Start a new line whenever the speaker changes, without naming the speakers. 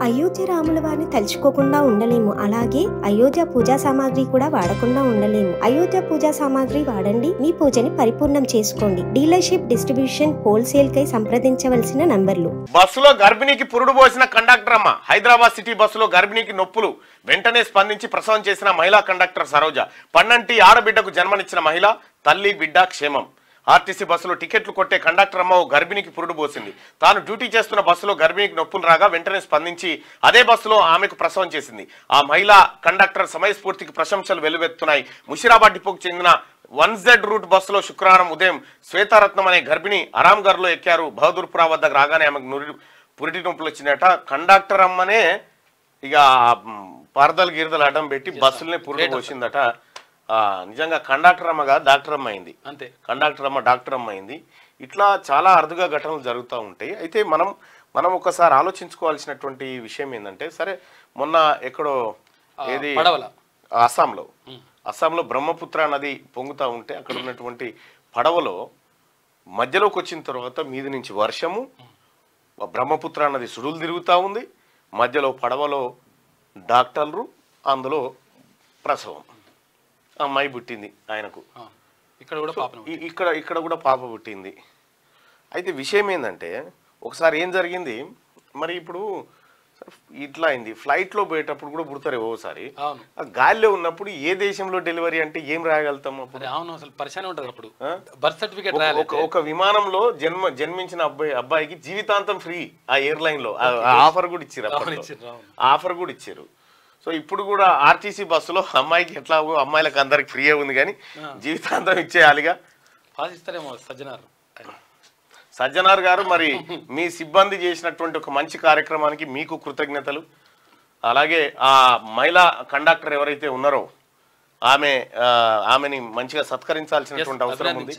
అయోధ్య రాముల వారిని తలుచుకోకుండా ఉండలేము. అలాగే అయోధ్య పూజా సామాగ్రి కూడా వాడకుండా ఉండలేము. అయోధ్య పూజా సామాగ్రి వాడండి, మీ పూజని పరిపూర్ణం చేసుకోండి. డీలర్షిప్, డిస్ట్రిబ్యూషన్, హోల్సేల్ కై సంప్రదించవలసిన నంబర్లు.
బస్సులో గర్భిణికి పురుడు పోసిన కండక్టర్ అమ్మ. హైదరాబాద్ సిటీ బస్సులో గర్భిణికి నొప్పులు వెంటనే స్పందించి ప్రసవం చేసిన మహిళా కండక్టర్ సరోజ. పన్నంటి ఆడబిడ్డకు జన్మనిచ్చిన మహిళ, తల్లి బిడ్డ క్షేమం. ఆర్టీసీ బస్సులో టికెట్లు కొట్టే కండక్టర్ అమ్మ ఓ గర్భిణికి పురుడు పోసింది. తాను డ్యూటీ చేస్తున్న బస్సులో గర్భిణికి నొప్పులు రాగా వెంటనే స్పందించి అదే బస్సులో ఆమెకు ప్రసవం చేసింది. ఆ మహిళా కండక్టర్ సమయస్ఫూర్తికి ప్రశంసలు వెల్లువెత్తున్నాయి. ముషిరాబాద్ డిపోకు చెందిన 1Z రూట్ బస్సులో శుక్రవారం ఉదయం శ్వేతారత్నం అనే గర్భిణి అరాంఘర్లో ఎక్కారు. బహదూర్పురా వద్దకు రాగానే ఆమెకు పురిటి నొప్పులు వచ్చినట. కండక్టర్ అమ్మనే ఇక పరదలు గిరదలు అడ్డం పెట్టి బస్సులనే పురుడు పోసిందట. నిజంగా కండక్టర్ అమ్మ కాదు, డాక్టర్ అమ్మ అయింది. అంతే, కండక్టర్ అమ్మ డాక్టర్ అమ్మ అయింది. ఇట్లా చాలా అరుదుగా ఘటనలు జరుగుతూ ఉంటాయి. అయితే మనం ఒకసారి ఆలోచించుకోవాల్సినటువంటి విషయం ఏంటంటే, సరే మొన్న ఎక్కడో ఏది అస్సాంలో బ్రహ్మపుత్ర నది పొంగుతూ ఉంటే అక్కడ ఉన్నటువంటి పడవలో మధ్యలోకి వచ్చిన తర్వాత మీది నుంచి వర్షము, బ్రహ్మపుత్ర నది సుడులు తిరుగుతూ ఉంది, మధ్యలో పడవలో డాక్టర్లు, అందులో ప్రసవం. అమ్మాయి పుట్టింది ఆయనకు. ఇక్కడ కూడా పాప పుట్టింది. అయితే విషయం ఏంటంటే, ఒకసారి ఏం జరిగింది మరి, ఇప్పుడు ఇట్లా అయింది. ఫ్లైట్లో పోయేటప్పుడు కూడా పుడతారు ఓసారి. గాలిలో ఉన్నప్పుడు ఏ దేశంలో డెలివరీ అంటే ఏం రాయగలుగుతాం అప్పుడు? ఒక విమానంలో జన్మించిన అబ్బాయికి జీవితాంతం ఫ్రీ. ఆ ఎయిర్లైన్ లో ఆఫర్ కూడా ఇచ్చారు. సో ఇప్పుడు కూడా ఆర్టీసీ బస్సులో అమ్మాయికి ఎట్లా, అమ్మాయిలకు అందరికి ఫ్రీ ఉంది కానీ జీవితాంతం ఇచ్చేయాలిగా. సజ్జనార్ గారు, మరి మీ సిబ్బంది చేసినటువంటి ఒక మంచి కార్యక్రమానికి మీకు కృతజ్ఞతలు. అలాగే ఆ మహిళా కండక్టర్ ఎవరైతే ఉన్నారో ఆమెని మంచిగా సత్కరించాల్సినటువంటి అవసరం ఉంది.